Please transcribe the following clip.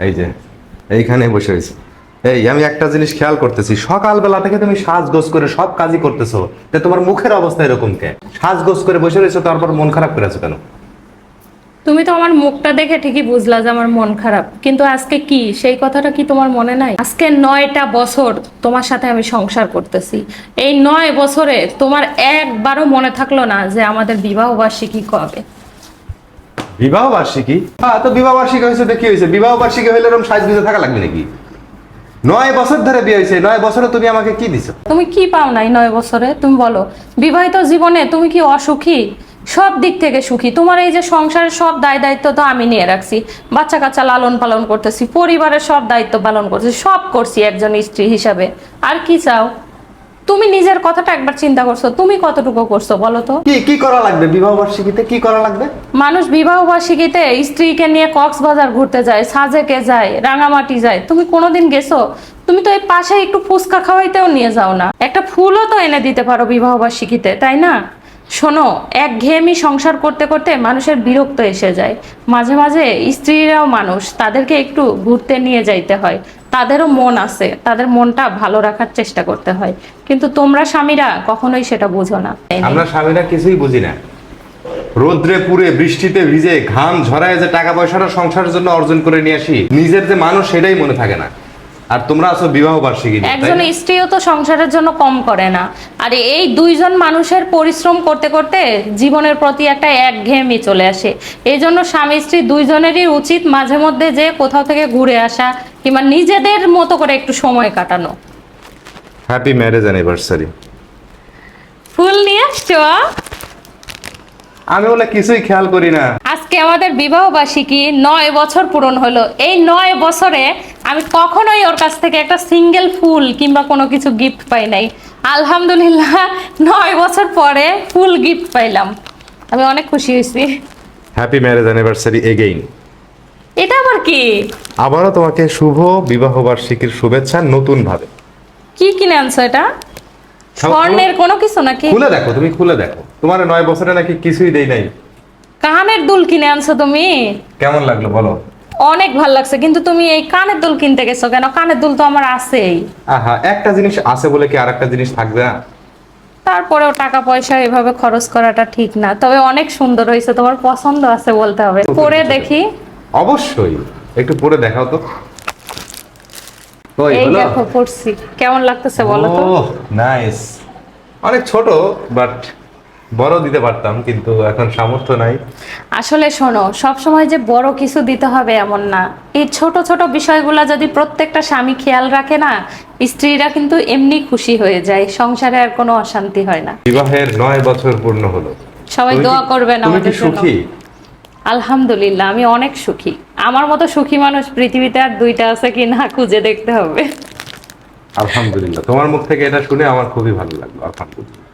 এই যে এইখানে বসে রয়েছে। এই আমি একটা জিনিস খেয়াল করতেছি, সকালবেলা থেকে তুমি সাজগোজ করে সব কাজই করতেছো, তা তোমার মুখের অবস্থা এরকম কে? সাজগোজ করে বসে রয়েছো, তারপর মন খারাপ করে আছো কেন? তুমি তো আমার মুখটা দেখে ঠিকই বুঝলা যে আমার মন খারাপ, কিন্তু আজকে কি সেই কথাটা কি তোমার মনে নাই? আজকে 9টা বছর তোমার সাথে আমি সংসার করতেছি। এই 9 বছরে তোমার একবারও মনে থাকলো না যে আমাদের বিবাহ বার্ষিকী কবে? বিবাহ বার্ষিকী? হ্যাঁ, তো বিবাহ বার্ষিকী হয়েছে তো কি হয়েছে? বিবাহ বার্ষিকী হইলে এরকম সাজগুজে থাকা লাগবে নাকি? 9 বছর ধরে বিয়ে হয়েছে, 9 বছরে তুমি আমাকে কি দিছো? তুমি কি পাও নাই 9 বছরে? তুমি বলো, বিবাহিত জীবনে তুমি কি অসুখী? সব দিক থেকে সুখী। তোমার এই যে সংসারের সব দায় দায়িত্ব তো আমি নিয়ে রাখছি, বাচ্চা কাচ্চা লালন পালন করতেছি, পরিবারের সব দায়িত্ব পালন করছি, সব করছি একজন স্ত্রী হিসাবে। আর কি চাও? তুমি নিজের কথাটা একবার চিন্তা করছো, তুমি কতটুকু করছো বলো তো? কি কি করা লাগবে বিবাহ বার্ষিকীতে? কি করা লাগবে? মানুষ বিবাহ বার্ষিকীতে স্ত্রীকে নিয়ে কক্সবাজার ঘুরতে যায়, সাজেকে যায়, রাঙামাটি যায়। তুমি কোনোদিন গেছো? তুমি তো এই পাশে একটু ফুচকা খাওয়াইতেও নিয়ে যাও না, একটা ফুলও তো এনে দিতে পারো বিবাহ বার্ষিকীতে, তাই না? শোনো, একঘেয়েমি সংসার করতে করতে মানুষের বিরক্ত এসে যায়। মাঝে মাঝে স্ত্রীরাও মানুষ, তাদেরকে একটু ঘুরতে নিয়ে যাইতে হয়। তাদেরও মন আছে, তাদের মনটা ভালো রাখার চেষ্টা করতে হয়। কিন্তু তোমরা স্বামীরা কখনোই সেটা বুঝো না। আমরা স্বামীরা কিছুই বুঝি না। রোদ্রে পুড়ে বৃষ্টিতে ভিজে ঘাম ঝরায় যে টাকা পয়সাটা সংসারের জন্য অর্জন করে নিয়ে আসি, নিজের যে মানুষ সেটাই মনে থাকে না। আর তোমরা আছো বিবাহ বার্ষিকী নিয়ে, তাই একজন না? স্ত্রীও তো সংসারের জন্য কম করে না। আর এই দুইজন মানুষের পরিশ্রম করতে করতে জীবনের প্রতি একটা একঘেয়েমি চলে আসে। এই জন্য স্বামী স্ত্রী দুইজনেরই উচিত মাঝে মধ্যে যে কোথাও থেকে ঘুরে আসা, কিংবা নিজেদের মতো করে একটু সময় কাটানো। Happy marriage anniversary. ফুল নিয়ে আসছো? আমি বলে কিছুই খেয়াল করি না। আজকে আমাদের বিবাহ বার্ষিকী, 9 বছর পূরণ হলো। এই 9 বছরে আমি কখনোই ওর কাছ থেকে একটা সিঙ্গেল ফুল কিংবা কোনো কিছু গিফট পাই নাই। আলহামদুলিল্লাহ, 9 বছর পরে ফুল গিফট পাইলাম, আমি অনেক খুশি হয়েছি। Happy marriage anniversary again. এটা আবার কি? আবারও তোমাকে শুভ বিবাহ বার্ষিকীর শুভেচ্ছা নতুন ভাবে। কি কিনে আনছো এটা? স্বর্ণের কোনো কিছু নাকি? খুলে দেখো, তুমি খুলে দেখো। তোমার 9 বছরে নাকি কিছুই দেই নাই। কানের দুল কিনে আনছো তুমি? কেমন লাগলো বলো? অনেক ভালো লাগছে, কিন্তু তুমি এই কানের দুল কিনতে গেছো কেন? কানের দুল তো আমার আছেই। আহা, একটা জিনিস আছে বলে কি আরেকটা জিনিস থাকবে না? তারপরেও টাকা পয়সা এভাবে খরচ করাটা ঠিক না। তবে অনেক সুন্দর হয়েছে, তোমার পছন্দ আছে বলতে হবে। পরে দেখি। অবশ্যই, একটু পরে দেখাও তো। ওই এই হলো। দেখো পড়ছি, কেমন লাগতেছে বলো তো? ওহ, নাইস। অনেক ছোট, বাট বড় দিতে পারতাম, কিন্তু এখন সামর্থ্য নাই। আসলে শোনো, সব সময় যে বড় কিছু দিতে হবে এমন না। এই ছোট ছোট বিষয়গুলো যদি প্রত্যেকটা স্বামী খেয়াল রাখে না, স্ত্রীরা কিন্তু এমনি খুশি হয়ে যায়, সংসারে আর কোনো অশান্তি হয় না। বিবাহের 9 বছর পূর্ণ হলো। সবাই তুমি দোয়া কি- করবেন তুমি কি আমাদের জন্য। সুখী? আলহামদুলিল্লাহ, আমি অনেক সুখী। আমার মতো সুখী মানুষ পৃথিবীতে আর দুইটা আছে কি না খুঁজে দেখতে হবে। আলহামদুলিল্লাহ, তোমার মুখ থেকে এটা শুনে আমার খুবই ভালো লাগলো। আলহামদুলিল্লাহ।